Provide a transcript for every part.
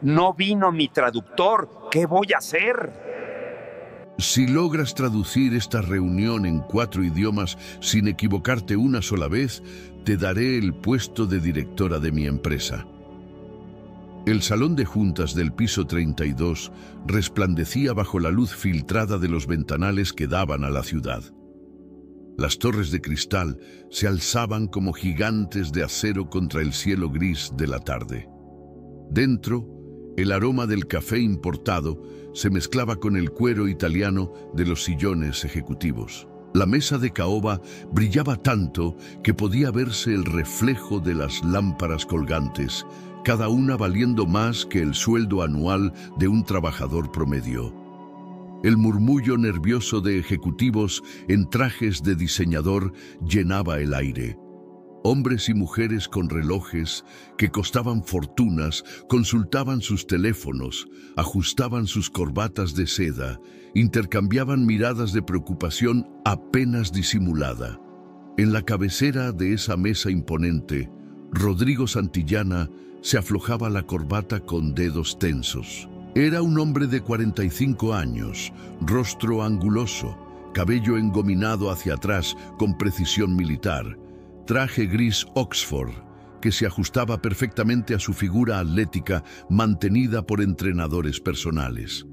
No vino mi traductor. ¿Qué voy a hacer? Si logras traducir esta reunión en 4 idiomas sin equivocarte una sola vez, te daré el puesto de directora de mi empresa. El salón de juntas del piso 32 resplandecía bajo la luz filtrada de los ventanales que daban a la ciudad. Las torres de cristal se alzaban como gigantes de acero contra el cielo gris de la tarde. Dentro, el aroma del café importado se mezclaba con el cuero italiano de los sillones ejecutivos. La mesa de caoba brillaba tanto que podía verse el reflejo de las lámparas colgantes, cada una valiendo más que el sueldo anual de un trabajador promedio. El murmullo nervioso de ejecutivos en trajes de diseñador llenaba el aire. Hombres y mujeres con relojes que costaban fortunas consultaban sus teléfonos, ajustaban sus corbatas de seda, intercambiaban miradas de preocupación apenas disimulada. En la cabecera de esa mesa imponente, Rodrigo Santillana se aflojaba la corbata con dedos tensos. Era un hombre de 45 años, rostro anguloso, cabello engominado hacia atrás con precisión militar, traje gris Oxford que se ajustaba perfectamente a su figura atlética mantenida por entrenadores personales.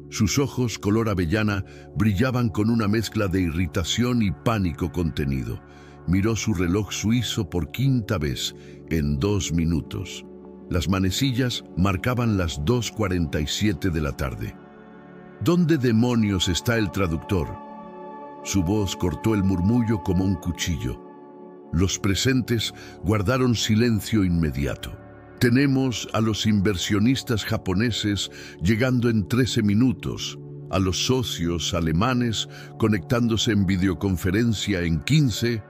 Sus ojos, color avellana, brillaban con una mezcla de irritación y pánico contenido. Miró su reloj suizo por 5ª vez en 2 minutos. Las manecillas marcaban las 2:47 de la tarde. ¿Dónde demonios está el traductor? Su voz cortó el murmullo como un cuchillo. Los presentes guardaron silencio inmediato. Tenemos a los inversionistas japoneses llegando en 13 minutos, a los socios alemanes conectándose en videoconferencia en 15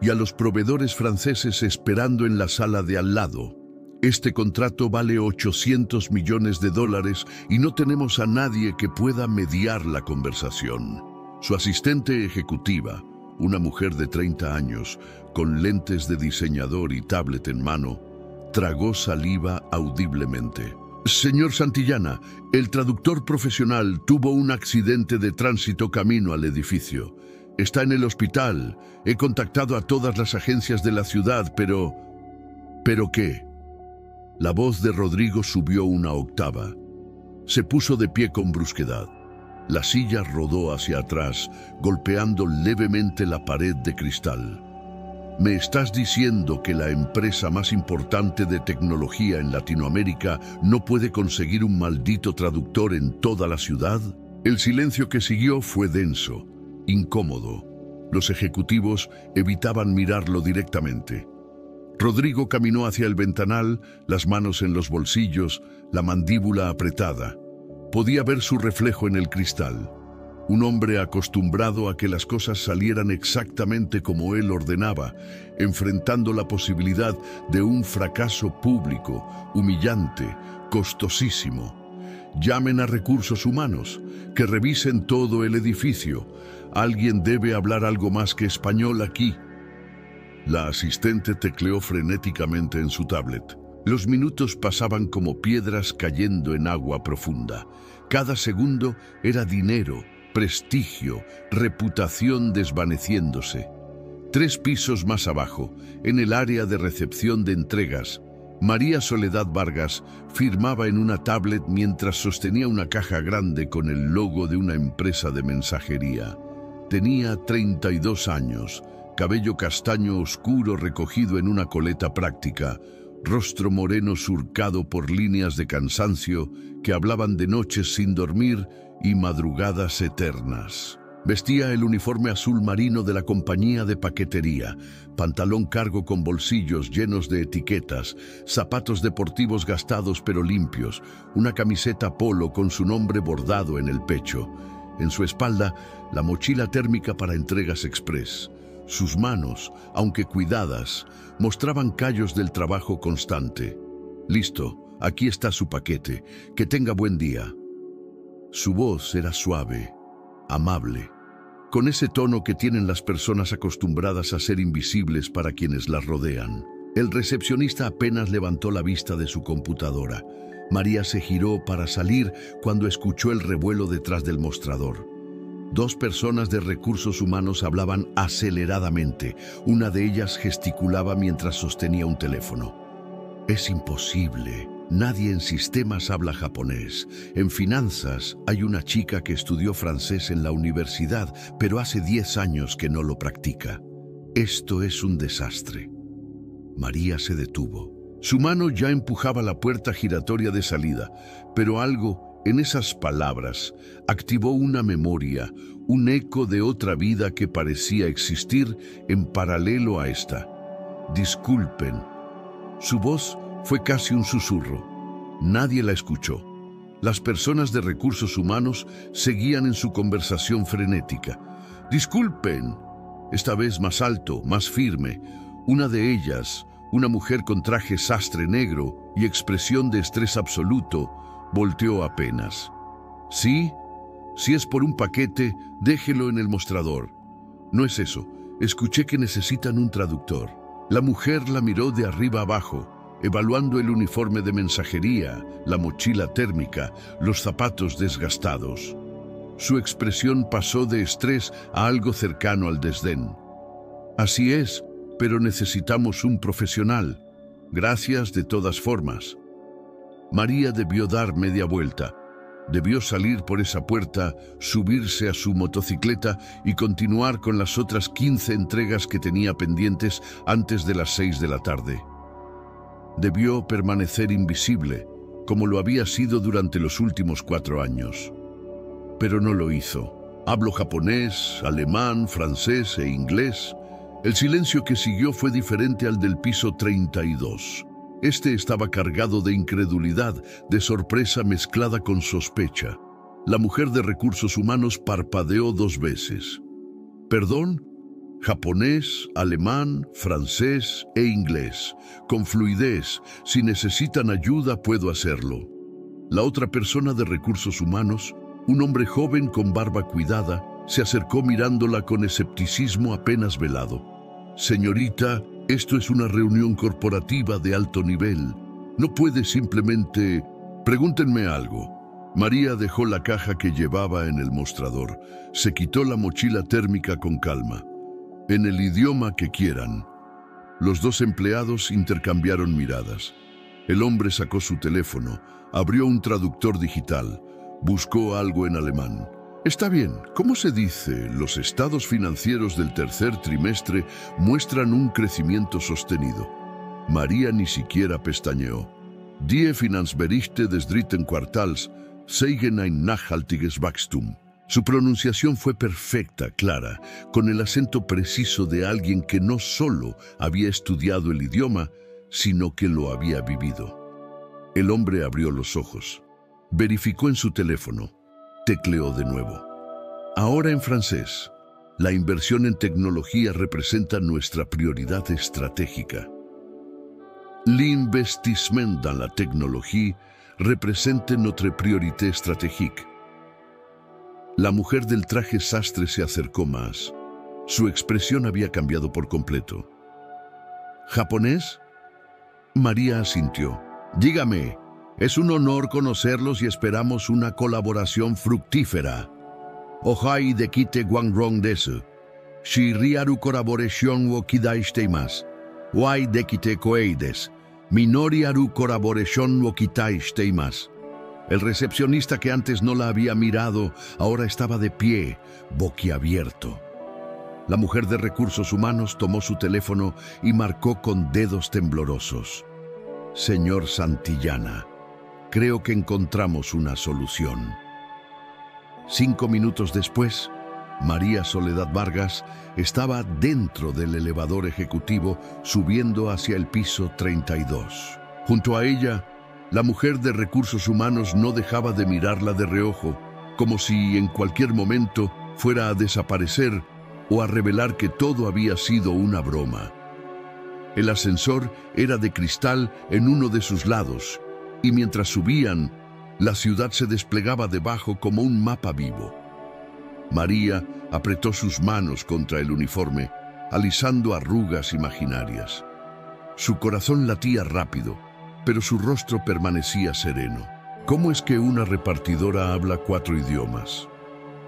y a los proveedores franceses esperando en la sala de al lado. Este contrato vale $800 millones y no tenemos a nadie que pueda mediar la conversación. Su asistente ejecutiva, una mujer de 30 años, con lentes de diseñador y tablet en mano, tragó saliva audiblemente. Señor Santillana, el traductor profesional tuvo un accidente de tránsito camino al edificio. Está en el hospital. He contactado a todas las agencias de la ciudad, pero... ¿Pero qué? La voz de Rodrigo subió una octava. Se puso de pie con brusquedad. La silla rodó hacia atrás, golpeando levemente la pared de cristal. ¿Me estás diciendo que la empresa más importante de tecnología en Latinoamérica no puede conseguir un maldito traductor en toda la ciudad? El silencio que siguió fue denso, incómodo. Los ejecutivos evitaban mirarlo directamente. Rodrigo caminó hacia el ventanal, las manos en los bolsillos, la mandíbula apretada. Podía ver su reflejo en el cristal. Un hombre acostumbrado a que las cosas salieran exactamente como él ordenaba, enfrentando la posibilidad de un fracaso público, humillante, costosísimo. Llamen a recursos humanos, que revisen todo el edificio. Alguien debe hablar algo más que español aquí. La asistente tecleó frenéticamente en su tablet. Los minutos pasaban como piedras cayendo en agua profunda. Cada segundo era dinero, prestigio, reputación desvaneciéndose. 3 pisos más abajo, en el área de recepción de entregas, María Soledad Vargas firmaba en una tablet mientras sostenía una caja grande con el logo de una empresa de mensajería. Tenía 32 años, cabello castaño oscuro recogido en una coleta práctica, rostro moreno surcado por líneas de cansancio que hablaban de noches sin dormir y madrugadas eternas. Vestía el uniforme azul marino de la compañía de paquetería, pantalón cargo con bolsillos llenos de etiquetas, zapatos deportivos gastados pero limpios, una camiseta polo con su nombre bordado en el pecho. En su espalda, la mochila térmica para entregas express. Sus manos, aunque cuidadas, mostraban callos del trabajo constante. Listo, aquí está su paquete. Que tenga buen día. Su voz era suave, amable, con ese tono que tienen las personas acostumbradas a ser invisibles para quienes las rodean. El recepcionista apenas levantó la vista de su computadora. María se giró para salir cuando escuchó el revuelo detrás del mostrador. Dos personas de recursos humanos hablaban aceleradamente. Una de ellas gesticulaba mientras sostenía un teléfono. Es imposible. Nadie en sistemas habla japonés. En finanzas hay una chica que estudió francés en la universidad, pero hace 10 años que no lo practica. Esto es un desastre. María se detuvo. Su mano ya empujaba la puerta giratoria de salida, pero algo en esas palabras activó una memoria, un eco de otra vida que parecía existir en paralelo a esta. Disculpen. Su voz fue casi un susurro. Nadie la escuchó. Las personas de recursos humanos seguían en su conversación frenética. Disculpen. Esta vez más alto, más firme. Una de ellas, una mujer con traje sastre negro y expresión de estrés absoluto, volteó apenas. ¿Sí? Si es por un paquete, déjelo en el mostrador. No es eso. Escuché que necesitan un traductor. La mujer la miró de arriba abajo, evaluando el uniforme de mensajería, la mochila térmica, los zapatos desgastados. Su expresión pasó de estrés a algo cercano al desdén. Así es, pero necesitamos un profesional. Gracias de todas formas. María debió dar media vuelta. Debió salir por esa puerta, subirse a su motocicleta y continuar con las otras 15 entregas que tenía pendientes antes de las 6 de la tarde. Debió permanecer invisible, como lo había sido durante los últimos 4 años. Pero no lo hizo. Hablo japonés, alemán, francés e inglés. El silencio que siguió fue diferente al del piso 32. Este estaba cargado de incredulidad, de sorpresa mezclada con sospecha. La mujer de recursos humanos parpadeó 2 veces. ¿Perdón? Japonés, alemán, francés e inglés. Con fluidez. Si necesitan ayuda, puedo hacerlo. La otra persona de recursos humanos, un hombre joven con barba cuidada, se acercó mirándola con escepticismo apenas velado. Señorita, esto es una reunión corporativa de alto nivel. No puede simplemente... Pregúntenme algo. María dejó la caja que llevaba en el mostrador. Se quitó la mochila térmica con calma. En el idioma que quieran. Los 2 empleados intercambiaron miradas. El hombre sacó su teléfono, abrió un traductor digital, buscó algo en alemán. Está bien, ¿cómo se dice? Los estados financieros del tercer trimestre muestran un crecimiento sostenido. María ni siquiera pestañeó. Die Finanzberichte des dritten Quartals zeigen ein nachhaltiges Wachstum. Su pronunciación fue perfecta, clara, con el acento preciso de alguien que no solo había estudiado el idioma, sino que lo había vivido. El hombre abrió los ojos. Verificó en su teléfono. Tecleó de nuevo. Ahora en francés. La inversión en tecnología representa nuestra prioridad estratégica. L'investissement dans la technologie represente notre priorité stratégique. La mujer del traje sastre se acercó más. Su expresión había cambiado por completo. ¿Japonés? María asintió. Dígame, es un honor conocerlos y esperamos una colaboración fructífera. Ohai de kite guangrong desu. Shiriaru collaboration wo kidai shiteimasu. Wai de kite koeides. Minoriaru collaboration wo kidai shiteimasu. El recepcionista que antes no la había mirado, ahora estaba de pie, boquiabierto. La mujer de recursos humanos tomó su teléfono y marcó con dedos temblorosos. Señor Santillana, creo que encontramos una solución. 5 minutos después, María Soledad Vargas estaba dentro del elevador ejecutivo subiendo hacia el piso 32. Junto a ella, la mujer de recursos humanos no dejaba de mirarla de reojo, como si en cualquier momento fuera a desaparecer o a revelar que todo había sido una broma. El ascensor era de cristal en uno de sus lados, y mientras subían, la ciudad se desplegaba debajo como un mapa vivo. María apretó sus manos contra el uniforme, alisando arrugas imaginarias. Su corazón latía rápido. pero su rostro permanecía sereno. ¿Cómo es que una repartidora habla 4 idiomas?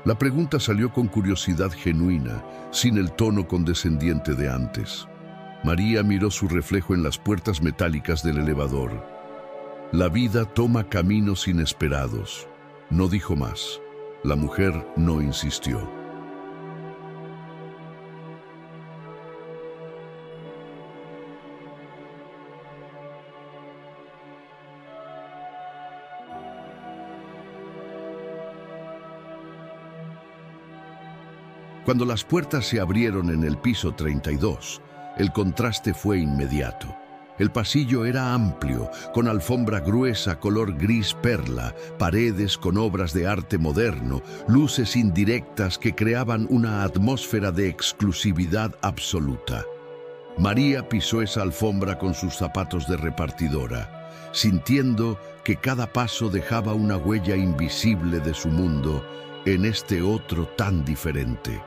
La pregunta salió con curiosidad genuina, sin el tono condescendiente de antes. María miró su reflejo en las puertas metálicas del elevador. La vida toma caminos inesperados. No dijo más. La mujer no insistió. Cuando las puertas se abrieron en el piso 32, el contraste fue inmediato. El pasillo era amplio, con alfombra gruesa color gris perla, paredes con obras de arte moderno, luces indirectas que creaban una atmósfera de exclusividad absoluta. María pisó esa alfombra con sus zapatos de repartidora, sintiendo que cada paso dejaba una huella invisible de su mundo en este otro tan diferente.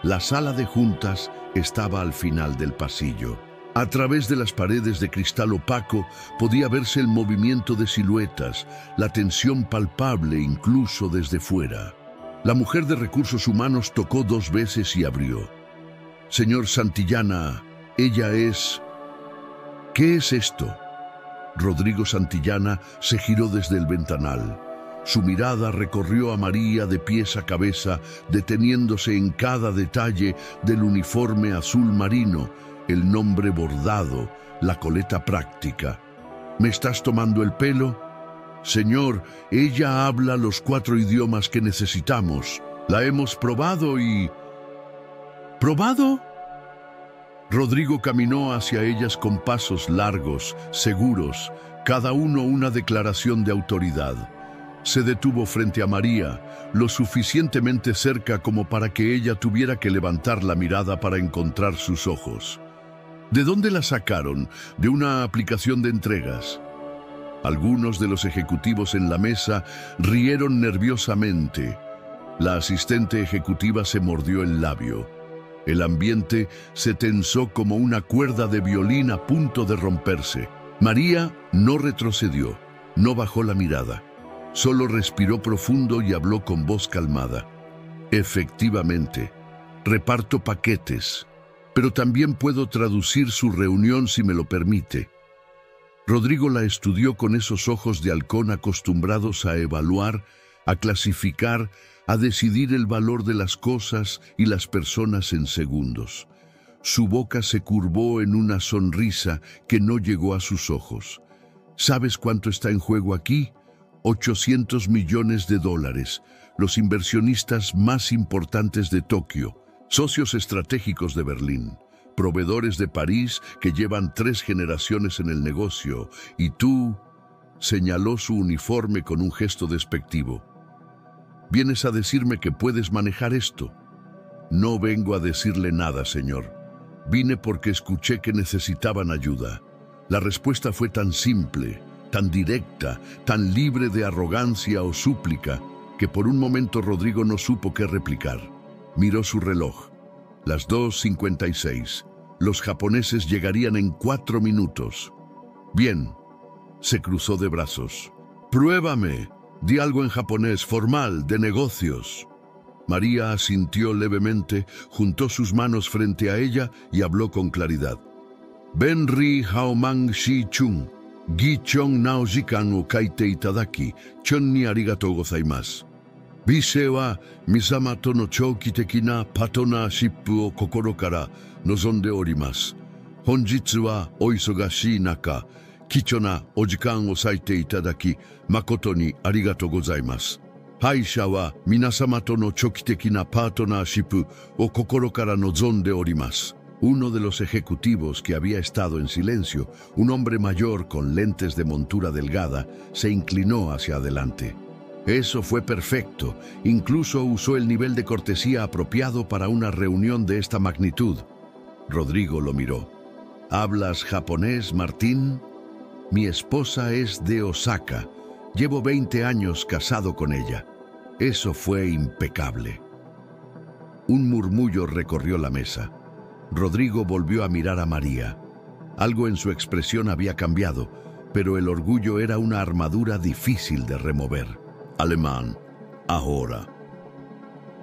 La sala de juntas estaba al final del pasillo. A través de las paredes de cristal opaco podía verse el movimiento de siluetas, la tensión palpable incluso desde fuera. La mujer de recursos humanos tocó 2 veces y abrió. Señor Santillana, ella es... ¿Qué es esto? Rodrigo Santillana se giró desde el ventanal. Su mirada recorrió a María de pies a cabeza, deteniéndose en cada detalle del uniforme azul marino, el nombre bordado, la coleta práctica. ¿Me estás tomando el pelo? Señor, ella habla los 4 idiomas que necesitamos. La hemos probado y... ¿Probado? Rodrigo caminó hacia ellas con pasos largos, seguros, cada uno una declaración de autoridad. Se detuvo frente a María, lo suficientemente cerca como para que ella tuviera que levantar la mirada para encontrar sus ojos. ¿De dónde la sacaron? De una aplicación de entregas. Algunos de los ejecutivos en la mesa rieron nerviosamente. La asistente ejecutiva se mordió el labio. El ambiente se tensó como una cuerda de violín a punto de romperse. María no retrocedió, no bajó la mirada. Solo respiró profundo y habló con voz calmada. Efectivamente, reparto paquetes, pero también puedo traducir su reunión si me lo permite. Rodrigo la estudió con esos ojos de halcón acostumbrados a evaluar, a clasificar, a decidir el valor de las cosas y las personas en segundos. Su boca se curvó en una sonrisa que no llegó a sus ojos. ¿Sabes cuánto está en juego aquí? $800 millones, los inversionistas más importantes de Tokio, socios estratégicos de Berlín, proveedores de París que llevan 3 generaciones en el negocio, y tú, señaló su uniforme con un gesto despectivo. ¿Vienes a decirme que puedes manejar esto? No vengo a decirle nada, señor. Vine porque escuché que necesitaban ayuda. La respuesta fue tan simple, tan directa, tan libre de arrogancia o súplica, que por un momento Rodrigo no supo qué replicar. Miró su reloj. Las 2:56. Los japoneses llegarían en 4 minutos. Bien. Se cruzó de brazos. Pruébame. Di algo en japonés, formal, de negocios. María asintió levemente, juntó sus manos frente a ella y habló con claridad. Benri haoman shi chun. Gichon nao jikan o kaite itadaki, chon ni arigatou gozaimasu. Bise wa misama to no choukiteki na partnership o kokoro kara nozonde orimasu. Honjitsu wa o isogashii naka, kicho na o jikan o saite itadaki, makoto ni arigatou gozaimasu. Haisha wa minasama to no choukiteki na partnership o kokoro kara nozonde orimasu. Uno de los ejecutivos que había estado en silencio, un hombre mayor con lentes de montura delgada, se inclinó hacia adelante. Eso fue perfecto. Incluso usó el nivel de cortesía apropiado para una reunión de esta magnitud. Rodrigo lo miró. ¿Hablas japonés, Martín? Mi esposa es de Osaka. Llevo 20 años casado con ella. Eso fue impecable. Un murmullo recorrió la mesa. Rodrigo volvió a mirar a María. Algo en su expresión había cambiado. pero el orgullo era una armadura difícil de remover. Alemán, ahora.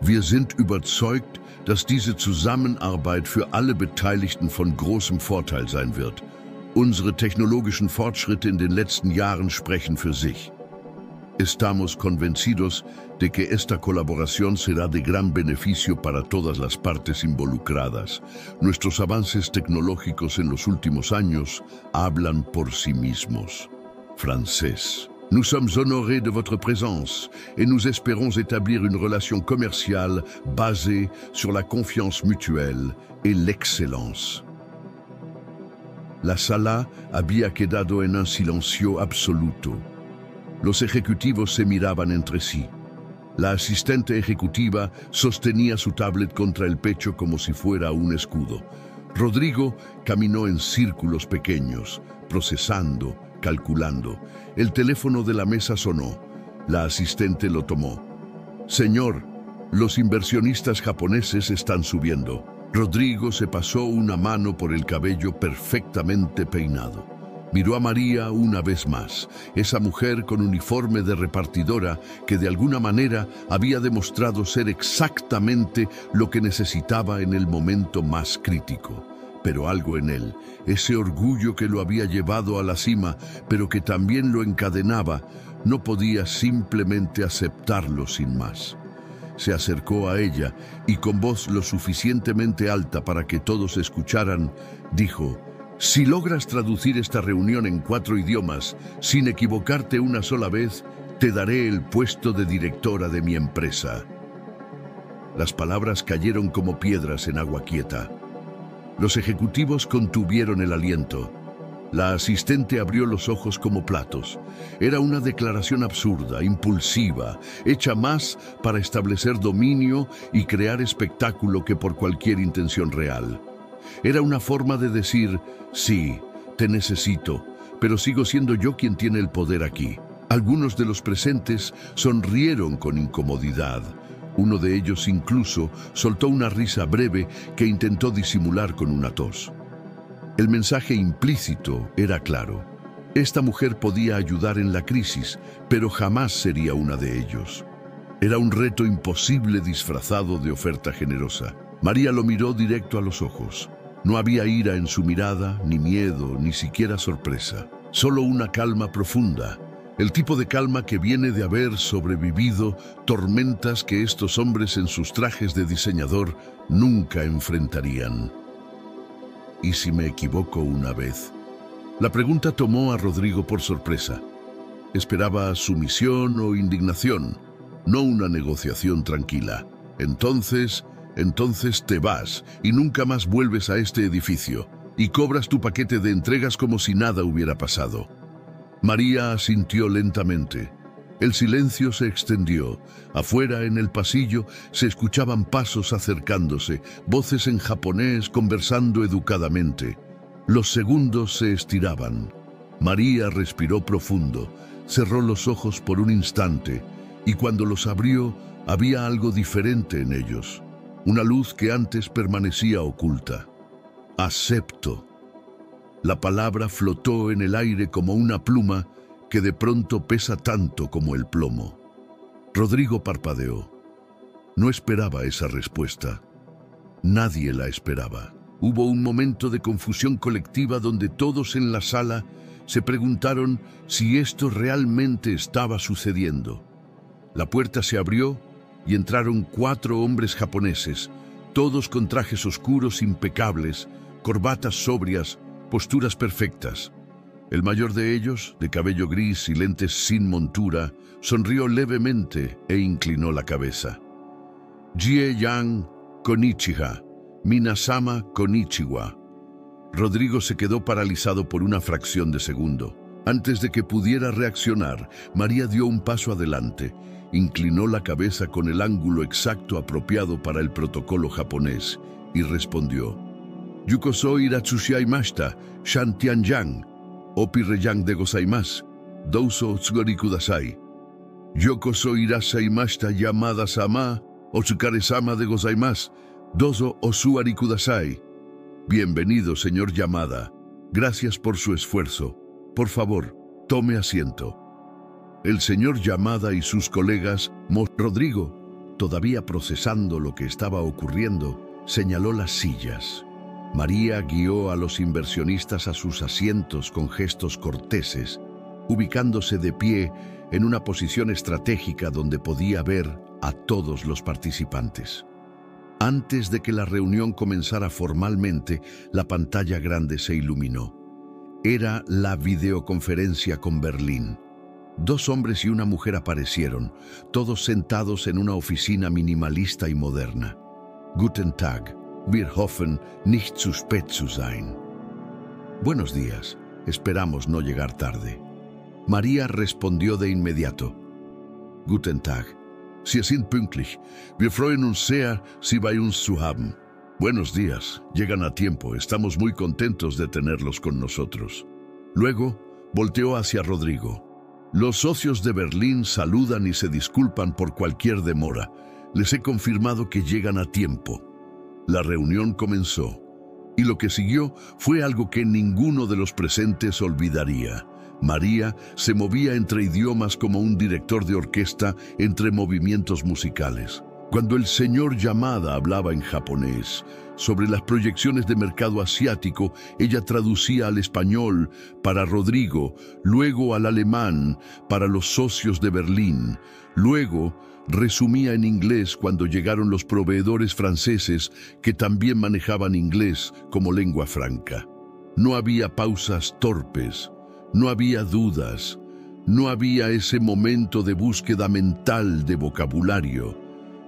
Wir sind überzeugt, dass diese Zusammenarbeit für alle Beteiligten von großem Vorteil sein wird. Unsere technologischen Fortschritte in den letzten Jahren sprechen für sich. Estamos convencidos de que esta colaboración será de gran beneficio para todas las partes involucradas. Nuestros avances tecnológicos en los últimos años hablan por sí mismos. Francés. Nous sommes honorés de votre présence et nous espérons établir une relation commerciale basée sur la confiance mutuelle et l'excellence. La sala había quedado en un silencio absoluto. Los ejecutivos se miraban entre sí. La asistente ejecutiva sostenía su tablet contra el pecho como si fuera un escudo. Rodrigo caminó en círculos pequeños, procesando, calculando. El teléfono de la mesa sonó. La asistente lo tomó. Señor, los inversionistas japoneses están subiendo. Rodrigo se pasó una mano por el cabello perfectamente peinado. Miró a María una vez más, esa mujer con uniforme de repartidora que de alguna manera había demostrado ser exactamente lo que necesitaba en el momento más crítico. Pero algo en él, ese orgullo que lo había llevado a la cima, pero que también lo encadenaba, no podía simplemente aceptarlo sin más. Se acercó a ella y con voz lo suficientemente alta para que todos escucharan, dijo: si logras traducir esta reunión en 4 idiomas, sin equivocarte una sola vez, te daré el puesto de directora de mi empresa. Las palabras cayeron como piedras en agua quieta. Los ejecutivos contuvieron el aliento. La asistente abrió los ojos como platos. Era una declaración absurda, impulsiva, hecha más para establecer dominio y crear espectáculo que por cualquier intención real. Era una forma de decir: sí, te necesito, pero sigo siendo yo quien tiene el poder aquí. Algunos de los presentes sonrieron con incomodidad. Uno de ellos incluso soltó una risa breve que intentó disimular con una tos. El mensaje implícito era claro. Esta mujer podía ayudar en la crisis, pero jamás sería una de ellos. Era un reto imposible disfrazado de oferta generosa. María lo miró directo a los ojos. No había ira en su mirada, ni miedo, ni siquiera sorpresa. Solo una calma profunda. El tipo de calma que viene de haber sobrevivido tormentas que estos hombres en sus trajes de diseñador nunca enfrentarían. ¿Y si me equivoco una vez? La pregunta tomó a Rodrigo por sorpresa. Esperaba sumisión o indignación, no una negociación tranquila. Entonces te vas y nunca más vuelves a este edificio y cobras tu paquete de entregas como si nada hubiera pasado. María asintió lentamente. El silencio se extendió. Afuera, en el pasillo, se escuchaban pasos acercándose, voces en japonés conversando educadamente. Los segundos se estiraban. María respiró profundo, cerró los ojos por un instante, y cuando los abrió, había algo diferente en ellos. Una luz que antes permanecía oculta. Acepto. La palabra flotó en el aire como una pluma que de pronto pesa tanto como el plomo. Rodrigo parpadeó. No esperaba esa respuesta. Nadie la esperaba. Hubo un momento de confusión colectiva donde todos en la sala se preguntaron si esto realmente estaba sucediendo. La puerta se abrió y entraron 4 hombres japoneses, todos con trajes oscuros impecables, corbatas sobrias, posturas perfectas. El mayor de ellos, de cabello gris y lentes sin montura, sonrió levemente e inclinó la cabeza. Jie-yang konnichiwa, minasama konnichiwa. Rodrigo se quedó paralizado por una fracción de segundo. Antes de que pudiera reaccionar, María dio un paso adelante, inclinó la cabeza con el ángulo exacto apropiado para el protocolo japonés y respondió: Yukoso iratsushiaimashita, shantian-yang, opi-re-yang de gozaimasu, douzo tsugori kudasai. Yokoso irasaimashita Yamada-sama, otsukare-sama de gozaimasu, dozo osuari kudasai. Bienvenido, señor Yamada. Gracias por su esfuerzo. Por favor, Tome asiento. El señor Yamada y sus colegas, Rodrigo, todavía procesando lo que estaba ocurriendo, señaló las sillas. María guió a los inversionistas a sus asientos con gestos corteses, ubicándose de pie en una posición estratégica donde podía ver a todos los participantes. Antes de que la reunión comenzara formalmente, la pantalla grande se iluminó. Era la videoconferencia con Berlín. 2 hombres y una mujer aparecieron, todos sentados en una oficina minimalista y moderna. Guten Tag, wir hoffen, nicht zu spät zu sein. Buenos días, esperamos no llegar tarde. María respondió de inmediato. Guten Tag, Sie sind pünktlich. Wir freuen uns sehr, Sie bei uns zu haben. Buenos días, llegan a tiempo, estamos muy contentos de tenerlos con nosotros. Luego, volteó hacia Rodrigo. Los socios de Berlín saludan y se disculpan por cualquier demora. Les he confirmado que llegan a tiempo. La reunión comenzó, y lo que siguió fue algo que ninguno de los presentes olvidaría. María se movía entre idiomas como un director de orquesta entre movimientos musicales. Cuando el señor Yamada hablaba en japonés sobre las proyecciones de mercado asiático, ella traducía al español para Rodrigo, luego al alemán para los socios de Berlín, luego resumía en inglés cuando llegaron los proveedores franceses que también manejaban inglés como lengua franca. No había pausas torpes, no había dudas, no había ese momento de búsqueda mental de vocabulario.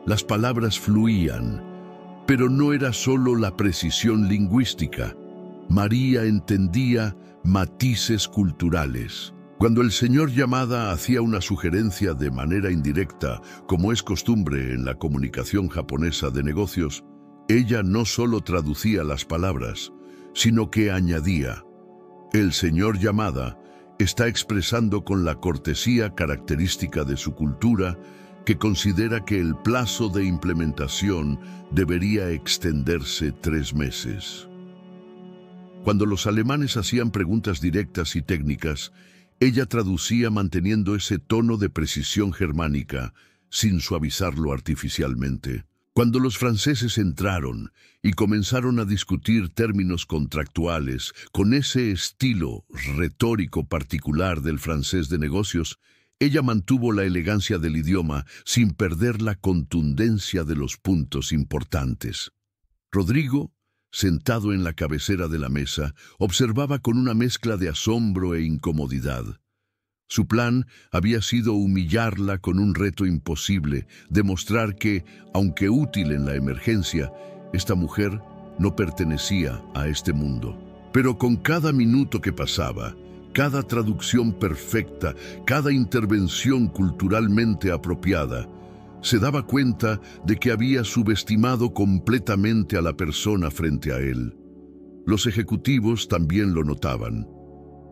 Las palabras fluían, pero no era solo la precisión lingüística. María entendía matices culturales. Cuando el señor Yamada hacía una sugerencia de manera indirecta, como es costumbre en la comunicación japonesa de negocios, ella no solo traducía las palabras, sino que añadía: el señor Yamada está expresando con la cortesía característica de su cultura que considera que el plazo de implementación debería extenderse 3 meses. Cuando los alemanes hacían preguntas directas y técnicas, ella traducía manteniendo ese tono de precisión germánica, sin suavizarlo artificialmente. Cuando los franceses entraron y comenzaron a discutir términos contractuales con ese estilo retórico particular del francés de negocios, ella mantuvo la elegancia del idioma sin perder la contundencia de los puntos importantes. Rodrigo, sentado en la cabecera de la mesa, observaba con una mezcla de asombro e incomodidad. Su plan había sido humillarla con un reto imposible, demostrar que, aunque útil en la emergencia, esta mujer no pertenecía a este mundo. Pero con cada minuto que pasaba, cada traducción perfecta, cada intervención culturalmente apropiada, se daba cuenta de que había subestimado completamente a la persona frente a él. Los ejecutivos también lo notaban.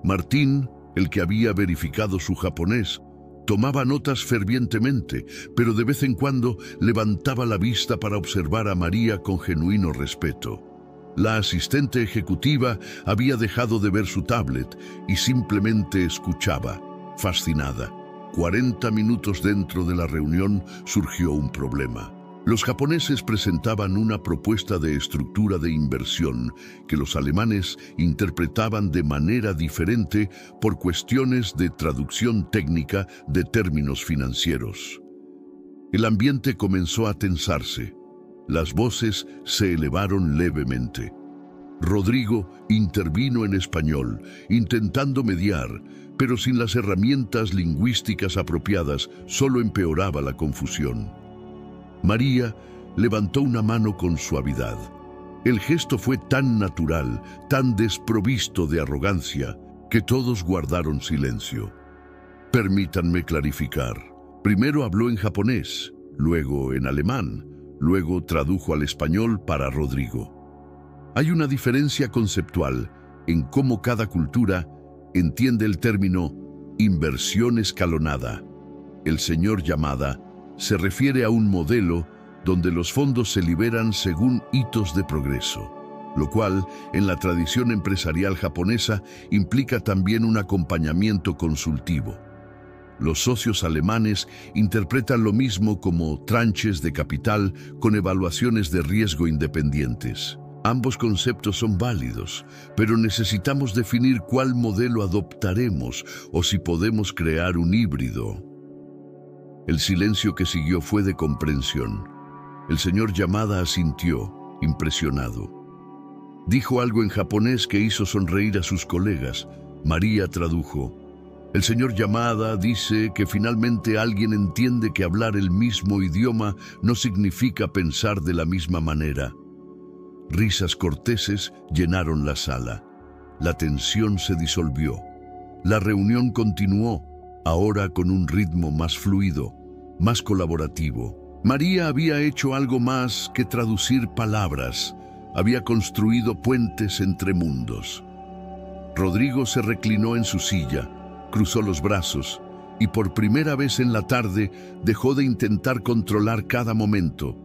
Martín, el que había verificado su japonés, tomaba notas fervientemente, pero de vez en cuando levantaba la vista para observar a María con genuino respeto. La asistente ejecutiva había dejado de ver su tablet y simplemente escuchaba, fascinada. 40 minutos dentro de la reunión surgió un problema. Los japoneses presentaban una propuesta de estructura de inversión que los alemanes interpretaban de manera diferente por cuestiones de traducción técnica de términos financieros. El ambiente comenzó a tensarse. Las voces se elevaron levemente. Rodrigo intervino en español, intentando mediar, pero sin las herramientas lingüísticas apropiadas solo empeoraba la confusión. María levantó una mano con suavidad. El gesto fue tan natural, tan desprovisto de arrogancia, que todos guardaron silencio. Permítanme clarificar. Primero habló en japonés, luego en alemán, luego tradujo al español para Rodrigo. Hay una diferencia conceptual en cómo cada cultura entiende el término inversión escalonada. El señor Yamada se refiere a un modelo donde los fondos se liberan según hitos de progreso. lo cual, en la tradición empresarial japonesa, implica también un acompañamiento consultivo. Los socios alemanes interpretan lo mismo como tranches de capital con evaluaciones de riesgo independientes. Ambos conceptos son válidos, pero necesitamos definir cuál modelo adoptaremos o si podemos crear un híbrido. El silencio que siguió fue de comprensión. El señor Yamada asintió, impresionado. Dijo algo en japonés que hizo sonreír a sus colegas. María tradujo. El señor Yamada dice que finalmente alguien entiende que hablar el mismo idioma no significa pensar de la misma manera. Risas corteses llenaron la sala. La tensión se disolvió. La reunión continuó, ahora con un ritmo más fluido, más colaborativo. María había hecho algo más que traducir palabras. Había construido puentes entre mundos. Rodrigo se reclinó en su silla, cruzó los brazos y por primera vez en la tarde dejó de intentar controlar cada momento.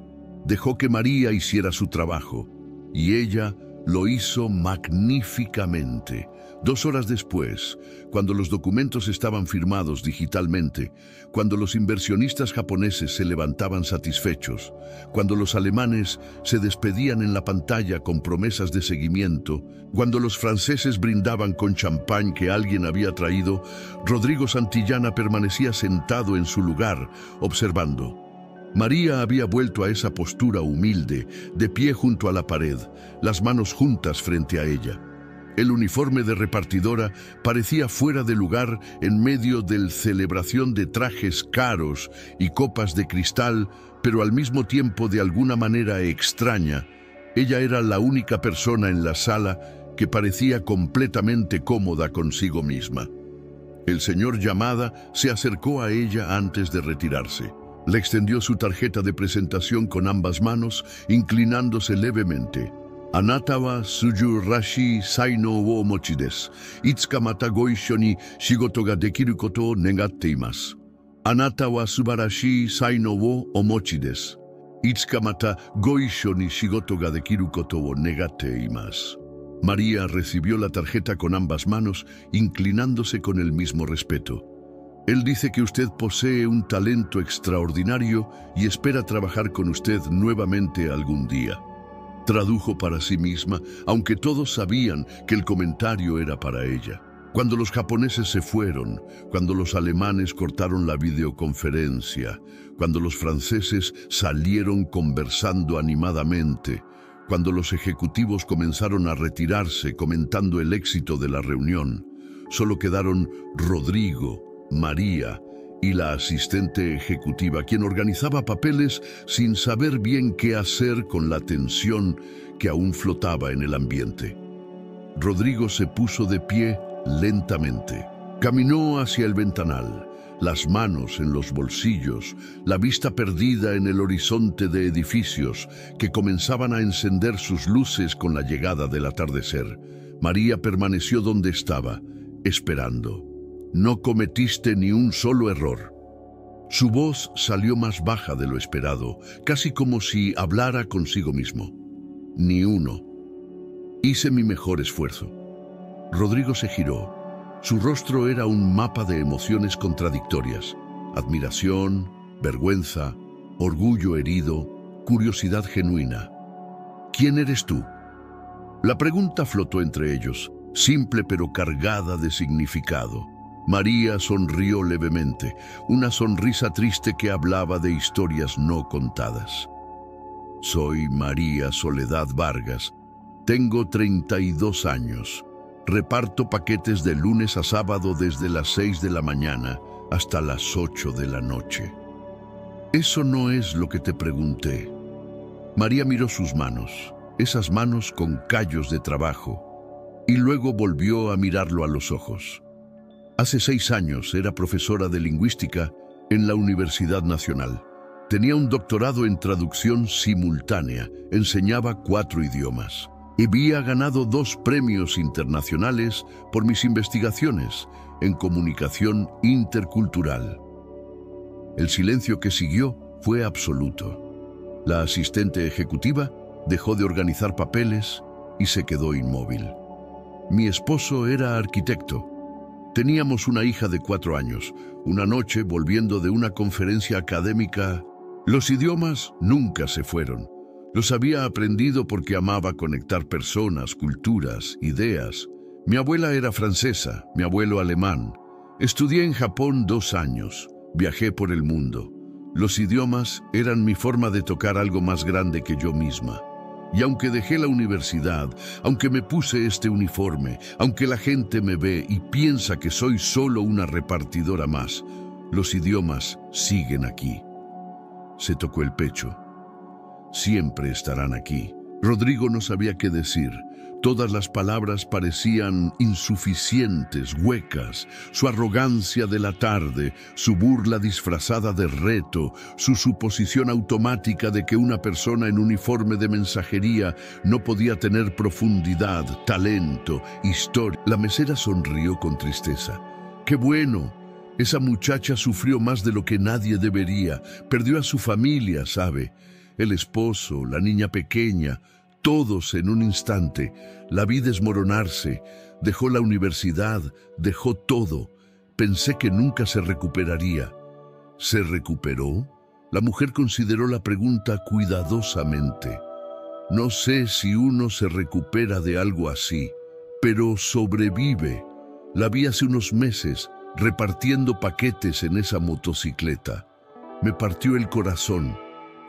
Dejó que María hiciera su trabajo. Y ella lo hizo magníficamente. 2 horas después, cuando los documentos estaban firmados digitalmente, cuando los inversionistas japoneses se levantaban satisfechos, cuando los alemanes se despedían en la pantalla con promesas de seguimiento, cuando los franceses brindaban con champán que alguien había traído, Rodrigo Santillana permanecía sentado en su lugar, observando. María había vuelto a esa postura humilde, de pie junto a la pared, las manos juntas frente a ella. El uniforme de repartidora parecía fuera de lugar en medio de celebración de trajes caros y copas de cristal, pero al mismo tiempo de alguna manera extraña. Ella era la única persona en la sala que parecía completamente cómoda consigo misma. El señor Yamada se acercó a ella antes de retirarse. Le extendió su tarjeta de presentación con ambas manos, inclinándose levemente. Anata wa tsujurashi saino wo omochi desu. Itsuka mata go issho ni shigoto ga dekiru koto o negatte imasu. Anata wa subarashi saino wo omochi desu. Itsuka mata go issho ni shigoto ga dekiru koto o negatte imasu. María recibió la tarjeta con ambas manos, inclinándose con el mismo respeto. Él dice que usted posee un talento extraordinario y espera trabajar con usted nuevamente algún día. Tradujo para sí misma, aunque todos sabían que el comentario era para ella. Cuando los japoneses se fueron, cuando los alemanes cortaron la videoconferencia, cuando los franceses salieron conversando animadamente, cuando los ejecutivos comenzaron a retirarse comentando el éxito de la reunión, solo quedaron Rodrigo, María y la asistente ejecutiva, quien organizaba papeles sin saber bien qué hacer con la tensión que aún flotaba en el ambiente. Rodrigo se puso de pie lentamente. Caminó hacia el ventanal, las manos en los bolsillos, la vista perdida en el horizonte de edificios que comenzaban a encender sus luces con la llegada del atardecer. María permaneció donde estaba, esperando. No cometiste ni un solo error. Su voz salió más baja de lo esperado, casi como si hablara consigo mismo. Ni uno. Hice mi mejor esfuerzo. Rodrigo se giró. Su rostro era un mapa de emociones contradictorias. Admiración, vergüenza, orgullo herido, curiosidad genuina. ¿Quién eres tú? La pregunta flotó entre ellos, simple pero cargada de significado. María sonrió levemente, una sonrisa triste que hablaba de historias no contadas. Soy María Soledad Vargas. Tengo 32 años. Reparto paquetes de lunes a sábado desde las 6 de la mañana hasta las 8 de la noche. Eso no es lo que te pregunté. María miró sus manos, esas manos con callos de trabajo, y luego volvió a mirarlo a los ojos. Hace 6 años era profesora de lingüística en la Universidad Nacional. Tenía un doctorado en traducción simultánea, enseñaba 4 idiomas. Y había ganado 2 premios internacionales por mis investigaciones en comunicación intercultural. El silencio que siguió fue absoluto. La asistente ejecutiva dejó de organizar papeles y se quedó inmóvil. Mi esposo era arquitecto. Teníamos una hija de 4 años. Una noche, volviendo de una conferencia académica, los idiomas nunca se fueron. Los había aprendido porque amaba conectar personas, culturas, ideas. Mi abuela era francesa, mi abuelo alemán. Estudié en Japón 2 años. Viajé por el mundo. Los idiomas eran mi forma de tocar algo más grande que yo misma. Y aunque dejé la universidad, aunque me puse este uniforme, aunque la gente me ve y piensa que soy solo una repartidora más, los idiomas siguen aquí. Se tocó el pecho. Siempre estarán aquí. Rodrigo no sabía qué decir. Todas las palabras parecían insuficientes, huecas. Su arrogancia de la tarde, su burla disfrazada de reto, su suposición automática de que una persona en uniforme de mensajería no podía tener profundidad, talento, historia. La mesera sonrió con tristeza. ¡Qué bueno! Esa muchacha sufrió más de lo que nadie debería. Perdió a su familia, ¿sabe? El esposo, la niña pequeña, todos en un instante. La vi desmoronarse, dejó la universidad, dejó todo. Pensé que nunca se recuperaría. ¿Se recuperó? La mujer consideró la pregunta cuidadosamente. No sé si uno se recupera de algo así, pero sobrevive. La vi hace unos meses, repartiendo paquetes en esa motocicleta. Me partió el corazón.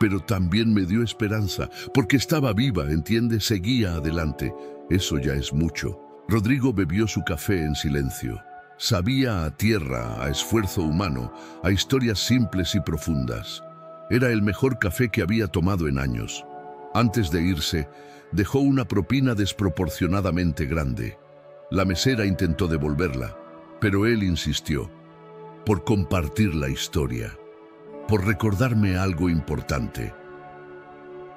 Pero también me dio esperanza, porque estaba viva, ¿entiende? Seguía adelante. Eso ya es mucho. Rodrigo bebió su café en silencio. Sabía a tierra, a esfuerzo humano, a historias simples y profundas. Era el mejor café que había tomado en años. Antes de irse, dejó una propina desproporcionadamente grande. La mesera intentó devolverla, pero él insistió, por compartir la historia. Por recordarme algo importante.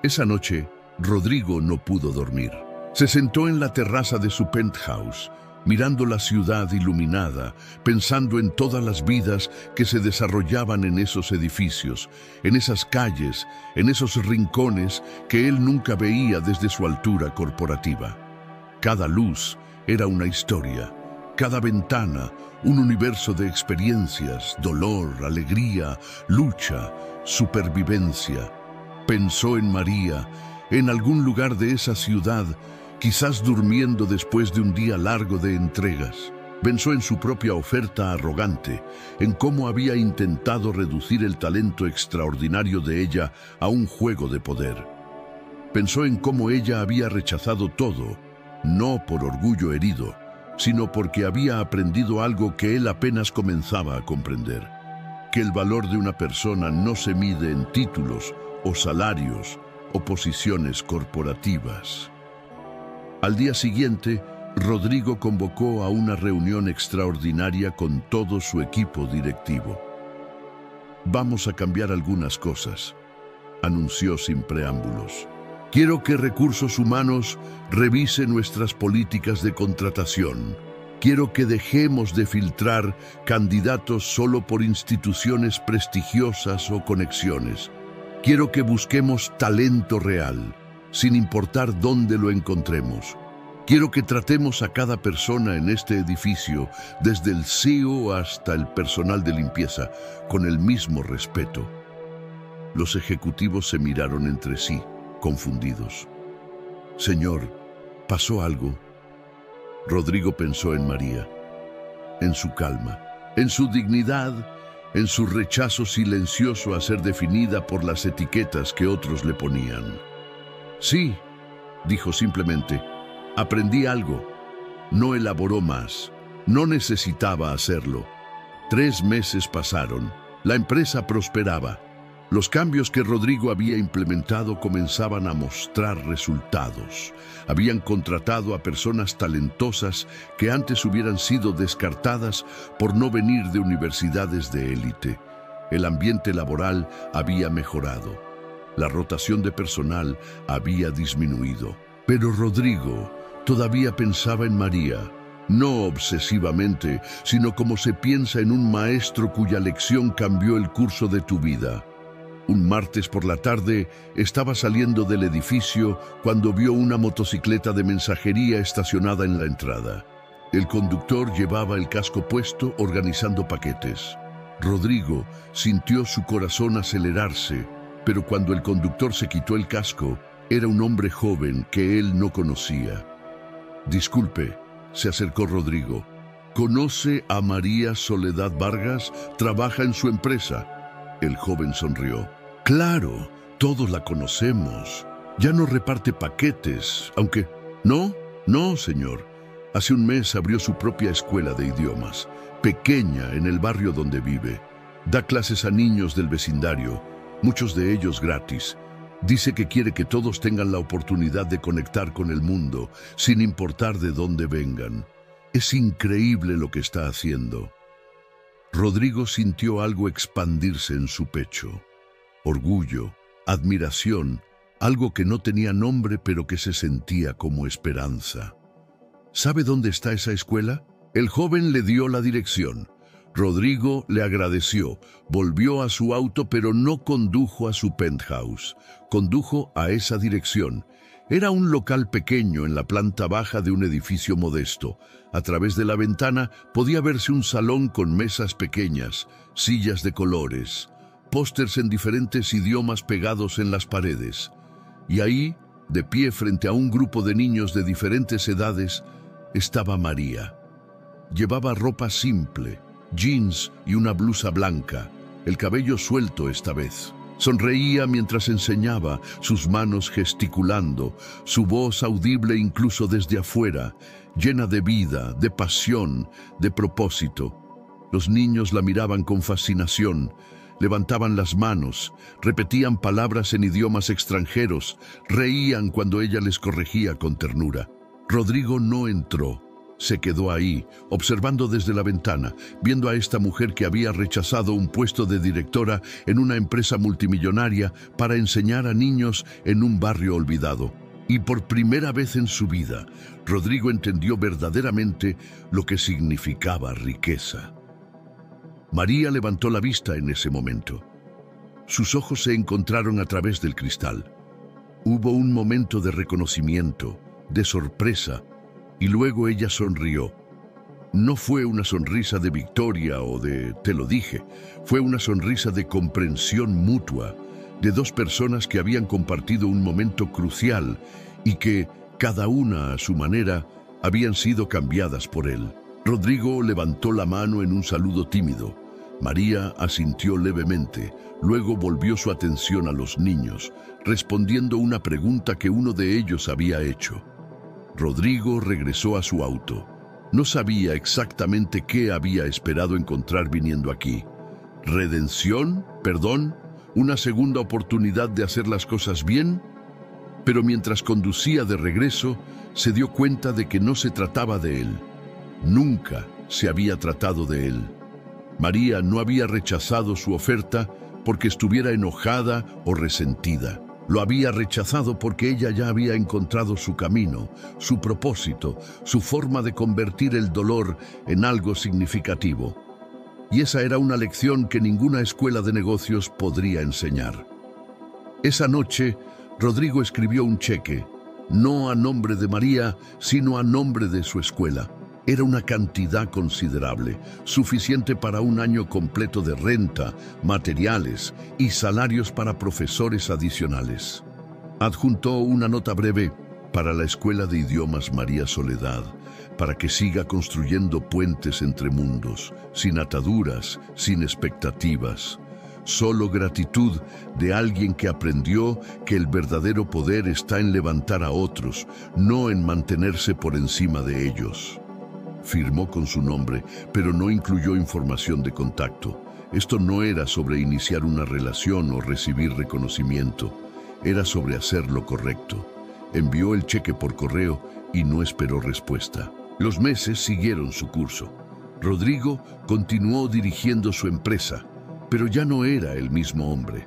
Esa noche, Rodrigo no pudo dormir. Se sentó en la terraza de su penthouse, mirando la ciudad iluminada, pensando en todas las vidas que se desarrollaban en esos edificios, en esas calles, en esos rincones que él nunca veía desde su altura corporativa. Cada luz era una historia. Cada ventana, un universo de experiencias, dolor, alegría, lucha, supervivencia. Pensó en María, en algún lugar de esa ciudad, quizás durmiendo después de un día largo de entregas. Pensó en su propia oferta arrogante, en cómo había intentado reducir el talento extraordinario de ella a un juego de poder. Pensó en cómo ella había rechazado todo, no por orgullo herido, sino porque había aprendido algo que él apenas comenzaba a comprender, que el valor de una persona no se mide en títulos o salarios o posiciones corporativas. Al día siguiente, Rodrigo convocó a una reunión extraordinaria con todo su equipo directivo. Vamos a cambiar algunas cosas, anunció sin preámbulos. Quiero que Recursos Humanos revise nuestras políticas de contratación. Quiero que dejemos de filtrar candidatos solo por instituciones prestigiosas o conexiones. Quiero que busquemos talento real, sin importar dónde lo encontremos. Quiero que tratemos a cada persona en este edificio, desde el CEO hasta el personal de limpieza, con el mismo respeto. Los ejecutivos se miraron entre sí, confundidos. Señor, ¿pasó algo? Rodrigo pensó en María, en su calma, en su dignidad, en su rechazo silencioso a ser definida por las etiquetas que otros le ponían. Sí, dijo simplemente, aprendí algo. No elaboró más, no necesitaba hacerlo. 3 meses pasaron, la empresa prosperaba. Los cambios que Rodrigo había implementado comenzaban a mostrar resultados. Habían contratado a personas talentosas que antes hubieran sido descartadas por no venir de universidades de élite. El ambiente laboral había mejorado. La rotación de personal había disminuido. Pero Rodrigo todavía pensaba en María, no obsesivamente, sino como se piensa en un maestro cuya lección cambió el curso de tu vida. Un martes por la tarde estaba saliendo del edificio cuando vio una motocicleta de mensajería estacionada en la entrada. El conductor llevaba el casco puesto organizando paquetes. Rodrigo sintió su corazón acelerarse, pero cuando el conductor se quitó el casco, era un hombre joven que él no conocía. «Disculpe», se acercó Rodrigo. «¿Conoce a María Soledad Vargas? Trabaja en su empresa». El joven sonrió. «Claro, todos la conocemos. Ya no reparte paquetes, aunque...» No, señor. Hace un mes abrió su propia escuela de idiomas, pequeña en el barrio donde vive. Da clases a niños del vecindario, muchos de ellos gratis. Dice que quiere que todos tengan la oportunidad de conectar con el mundo, sin importar de dónde vengan. Es increíble lo que está haciendo». Rodrigo sintió algo expandirse en su pecho. Orgullo, admiración, algo que no tenía nombre pero que se sentía como esperanza. ¿Sabe dónde está esa escuela? El joven le dio la dirección. Rodrigo le agradeció, volvió a su auto pero no condujo a su penthouse, condujo a esa dirección. Era un local pequeño en la planta baja de un edificio modesto. A través de la ventana podía verse un salón con mesas pequeñas, sillas de colores, pósters en diferentes idiomas pegados en las paredes. Y ahí, de pie frente a un grupo de niños de diferentes edades, estaba María. Llevaba ropa simple, jeans y una blusa blanca, el cabello suelto esta vez. Sonreía mientras enseñaba, sus manos gesticulando, su voz audible incluso desde afuera, llena de vida, de pasión, de propósito. Los niños la miraban con fascinación, levantaban las manos, repetían palabras en idiomas extranjeros, reían cuando ella les corregía con ternura. Rodrigo no entró. Se quedó ahí, observando desde la ventana, viendo a esta mujer que había rechazado un puesto de directora en una empresa multimillonaria para enseñar a niños en un barrio olvidado. Y por primera vez en su vida, Rodrigo entendió verdaderamente lo que significaba riqueza. María levantó la vista en ese momento. Sus ojos se encontraron a través del cristal. Hubo un momento de reconocimiento, de sorpresa, y luego ella sonrió. No fue una sonrisa de victoria o de «te lo dije», fue una sonrisa de comprensión mutua, de dos personas que habían compartido un momento crucial y que, cada una a su manera, habían sido cambiadas por él. Rodrigo levantó la mano en un saludo tímido. María asintió levemente, luego volvió su atención a los niños, respondiendo una pregunta que uno de ellos había hecho. Rodrigo regresó a su auto. No sabía exactamente qué había esperado encontrar viniendo aquí. ¿Redención? ¿Perdón? ¿Una segunda oportunidad de hacer las cosas bien? Pero mientras conducía de regreso, se dio cuenta de que no se trataba de él. Nunca se había tratado de él. María no había rechazado su oferta porque estuviera enojada o resentida. Lo había rechazado porque ella ya había encontrado su camino, su propósito, su forma de convertir el dolor en algo significativo. Y esa era una lección que ninguna escuela de negocios podría enseñar. Esa noche, Rodrigo escribió un cheque, no a nombre de María, sino a nombre de su escuela. Era una cantidad considerable, suficiente para un año completo de renta, materiales y salarios para profesores adicionales. Adjuntó una nota breve para la Escuela de Idiomas María Soledad, para que siga construyendo puentes entre mundos, sin ataduras, sin expectativas. Solo gratitud de alguien que aprendió que el verdadero poder está en levantar a otros, no en mantenerse por encima de ellos. Firmó con su nombre, pero no incluyó información de contacto. Esto no era sobre iniciar una relación o recibir reconocimiento. Era sobre hacer lo correcto. Envió el cheque por correo y no esperó respuesta. Los meses siguieron su curso. Rodrigo continuó dirigiendo su empresa, pero ya no era el mismo hombre.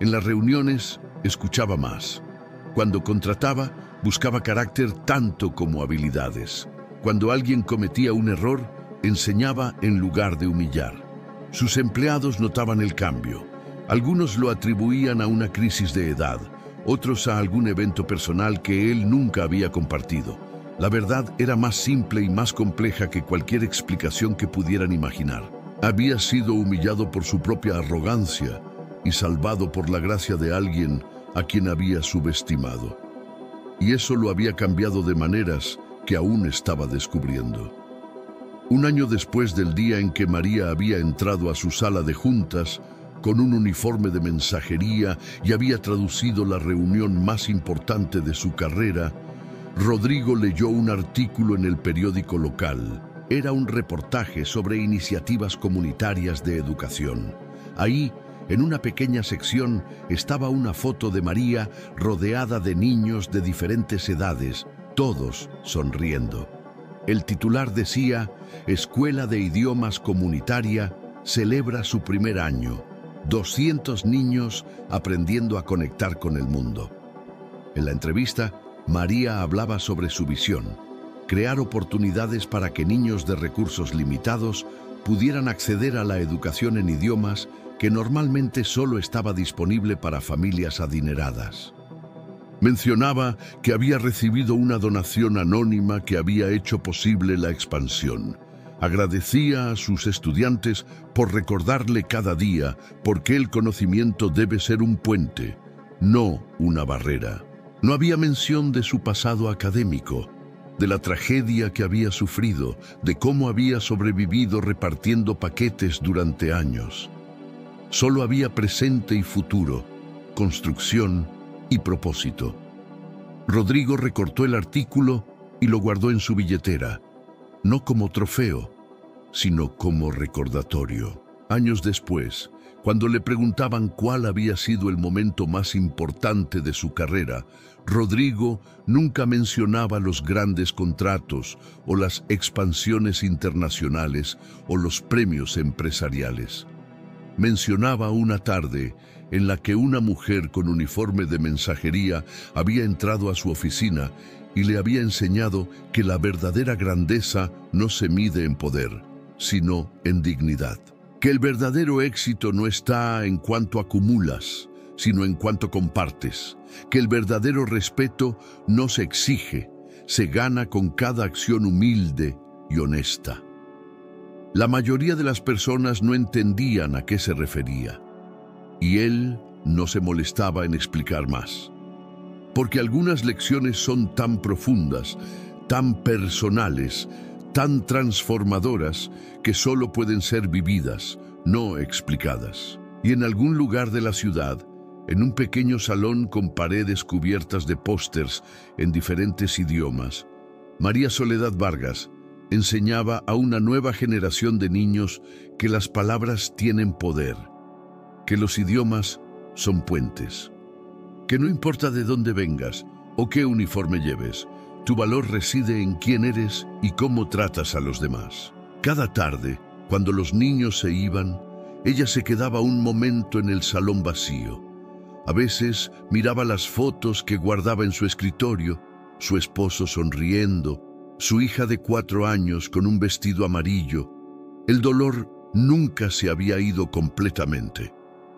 En las reuniones escuchaba más. Cuando contrataba, buscaba carácter tanto como habilidades. Cuando alguien cometía un error, enseñaba en lugar de humillar. Sus empleados notaban el cambio. Algunos lo atribuían a una crisis de edad, otros a algún evento personal que él nunca había compartido. La verdad era más simple y más compleja que cualquier explicación que pudieran imaginar. Había sido humillado por su propia arrogancia y salvado por la gracia de alguien a quien había subestimado. Y eso lo había cambiado de maneras que aún estaba descubriendo. Un año después del día en que María había entrado a su sala de juntas con un uniforme de mensajería y había traducido la reunión más importante de su carrera, Rodrigo leyó un artículo en el periódico local. Era un reportaje sobre iniciativas comunitarias de educación. Ahí, en una pequeña sección, estaba una foto de María rodeada de niños de diferentes edades, todos sonriendo. El titular decía: Escuela de Idiomas Comunitaria celebra su primer año. 200 niños aprendiendo a conectar con el mundo. En la entrevista, María hablaba sobre su visión: crear oportunidades para que niños de recursos limitados pudieran acceder a la educación en idiomas que normalmente solo estaba disponible para familias adineradas. Mencionaba que había recibido una donación anónima que había hecho posible la expansión. Agradecía a sus estudiantes por recordarle cada día por qué el conocimiento debe ser un puente, no una barrera. No había mención de su pasado académico, de la tragedia que había sufrido, de cómo había sobrevivido repartiendo paquetes durante años. Solo había presente y futuro, construcción y propósito. Rodrigo recortó el artículo y lo guardó en su billetera, no como trofeo, sino como recordatorio. Años después, cuando le preguntaban cuál había sido el momento más importante de su carrera, Rodrigo nunca mencionaba los grandes contratos o las expansiones internacionales o los premios empresariales. Mencionaba una tarde en la que una mujer con uniforme de mensajería había entrado a su oficina y le había enseñado que la verdadera grandeza no se mide en poder, sino en dignidad. Que el verdadero éxito no está en cuanto acumulas, sino en cuanto compartes. Que el verdadero respeto no se exige, se gana con cada acción humilde y honesta. La mayoría de las personas no entendían a qué se refería, y él no se molestaba en explicar más. Porque algunas lecciones son tan profundas, tan personales, tan transformadoras, que solo pueden ser vividas, no explicadas. Y en algún lugar de la ciudad, en un pequeño salón con paredes cubiertas de pósters en diferentes idiomas, María Soledad Vargas enseñaba a una nueva generación de niños que las palabras tienen poder, que los idiomas son puentes, que no importa de dónde vengas o qué uniforme lleves, tu valor reside en quién eres y cómo tratas a los demás. Cada tarde, cuando los niños se iban, ella se quedaba un momento en el salón vacío. A veces miraba las fotos que guardaba en su escritorio, su esposo sonriendo, su hija de 4 años con un vestido amarillo. El dolor nunca se había ido completamente.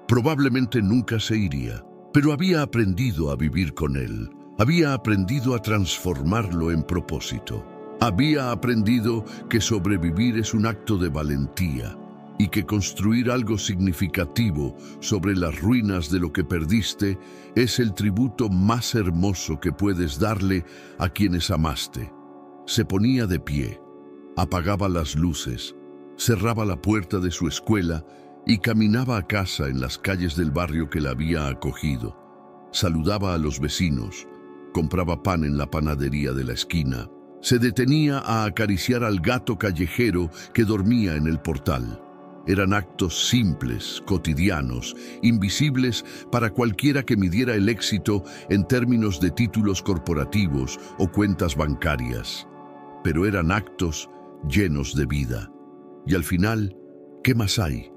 Probablemente nunca se iría, pero había aprendido a vivir con él. Había aprendido a transformarlo en propósito. Había aprendido que sobrevivir es un acto de valentía y que construir algo significativo sobre las ruinas de lo que perdiste es el tributo más hermoso que puedes darle a quienes amaste. Se ponía de pie, apagaba las luces, cerraba la puerta de su escuela y caminaba a casa en las calles del barrio que la había acogido. Saludaba a los vecinos, compraba pan en la panadería de la esquina, se detenía a acariciar al gato callejero que dormía en el portal. Eran actos simples, cotidianos, invisibles para cualquiera que midiera el éxito en términos de títulos corporativos o cuentas bancarias. Pero eran actos llenos de vida. Y al final, ¿qué más hay?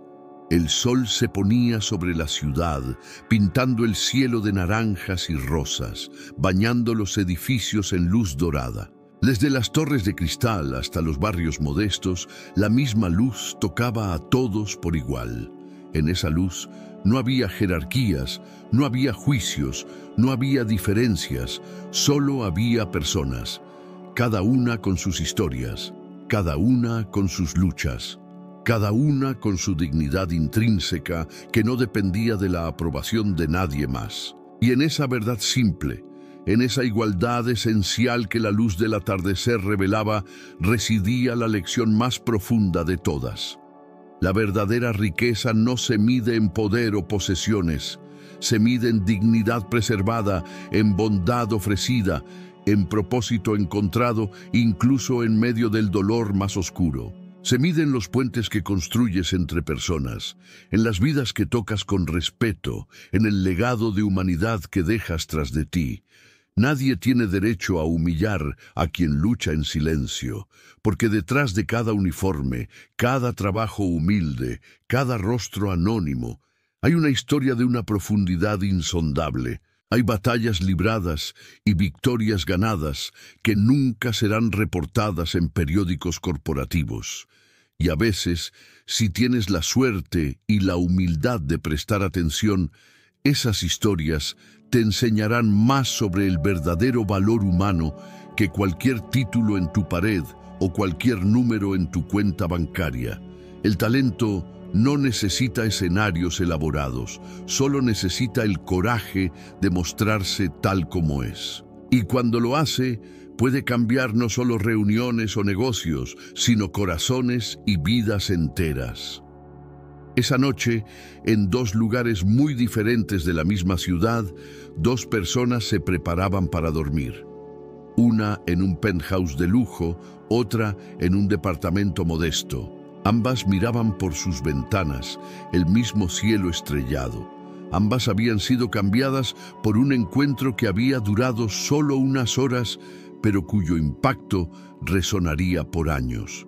El sol se ponía sobre la ciudad, pintando el cielo de naranjas y rosas, bañando los edificios en luz dorada. Desde las torres de cristal hasta los barrios modestos, la misma luz tocaba a todos por igual. En esa luz no había jerarquías, no había juicios, no había diferencias, solo había personas, cada una con sus historias, cada una con sus luchas, cada una con su dignidad intrínseca que no dependía de la aprobación de nadie más. Y en esa verdad simple, en esa igualdad esencial que la luz del atardecer revelaba, residía la lección más profunda de todas. La verdadera riqueza no se mide en poder o posesiones, se mide en dignidad preservada, en bondad ofrecida, en propósito encontrado, incluso en medio del dolor más oscuro. Se mide en los puentes que construyes entre personas, en las vidas que tocas con respeto, en el legado de humanidad que dejas tras de ti. Nadie tiene derecho a humillar a quien lucha en silencio, porque detrás de cada uniforme, cada trabajo humilde, cada rostro anónimo, hay una historia de una profundidad insondable. Hay batallas libradas y victorias ganadas que nunca serán reportadas en periódicos corporativos. Y a veces, si tienes la suerte y la humildad de prestar atención, esas historias te enseñarán más sobre el verdadero valor humano que cualquier título en tu pared o cualquier número en tu cuenta bancaria. El talento no necesita escenarios elaborados, solo necesita el coraje de mostrarse tal como es. Y cuando lo hace, puede cambiar no solo reuniones o negocios, sino corazones y vidas enteras. Esa noche, en dos lugares muy diferentes de la misma ciudad, dos personas se preparaban para dormir. Una en un penthouse de lujo, otra en un departamento modesto. Ambas miraban por sus ventanas, el mismo cielo estrellado. Ambas habían sido cambiadas por un encuentro que había durado solo unas horas, pero cuyo impacto resonaría por años.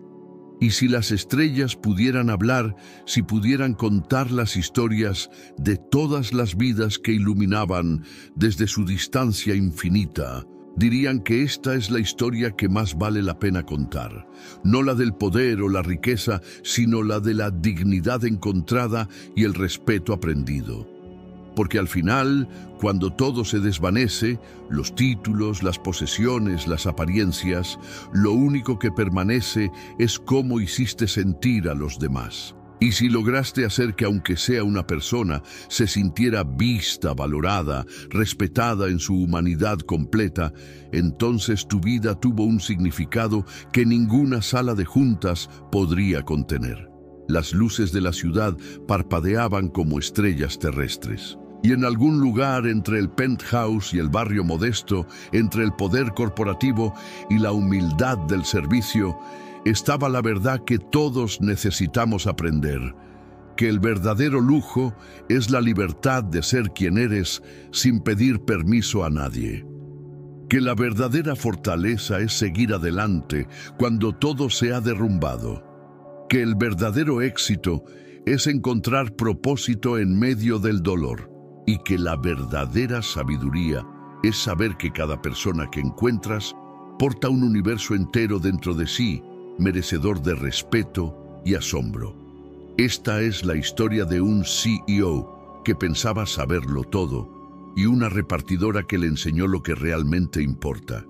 Y si las estrellas pudieran hablar, si pudieran contar las historias de todas las vidas que iluminaban desde su distancia infinita, dirían que esta es la historia que más vale la pena contar. No la del poder o la riqueza, sino la de la dignidad encontrada y el respeto aprendido. Porque al final, cuando todo se desvanece, los títulos, las posesiones, las apariencias, lo único que permanece es cómo hiciste sentir a los demás. Y si lograste hacer que aunque sea una persona, se sintiera vista, valorada, respetada en su humanidad completa, entonces tu vida tuvo un significado que ninguna sala de juntas podría contener. Las luces de la ciudad parpadeaban como estrellas terrestres. Y en algún lugar entre el penthouse y el barrio modesto, entre el poder corporativo y la humildad del servicio, estaba la verdad que todos necesitamos aprender, que el verdadero lujo es la libertad de ser quien eres sin pedir permiso a nadie. Que la verdadera fortaleza es seguir adelante cuando todo se ha derrumbado. Que el verdadero éxito es encontrar propósito en medio del dolor. Y que la verdadera sabiduría es saber que cada persona que encuentras porta un universo entero dentro de sí, merecedor de respeto y asombro. Esta es la historia de un CEO que pensaba saberlo todo y una repartidora que le enseñó lo que realmente importa.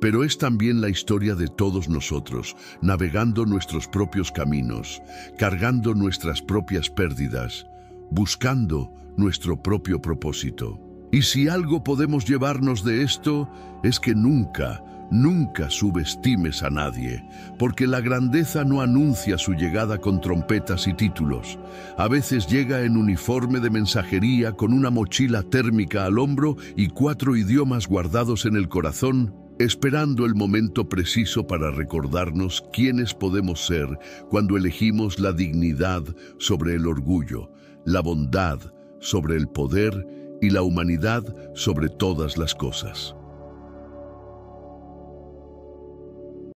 Pero es también la historia de todos nosotros, navegando nuestros propios caminos, cargando nuestras propias pérdidas, buscando nuestro propio propósito. Y si algo podemos llevarnos de esto, es que nunca subestimes a nadie, porque la grandeza no anuncia su llegada con trompetas y títulos. A veces llega en uniforme de mensajería con una mochila térmica al hombro y 4 idiomas guardados en el corazón, esperando el momento preciso para recordarnos quiénes podemos ser cuando elegimos la dignidad sobre el orgullo, la bondad sobre el poder y la humanidad sobre todas las cosas.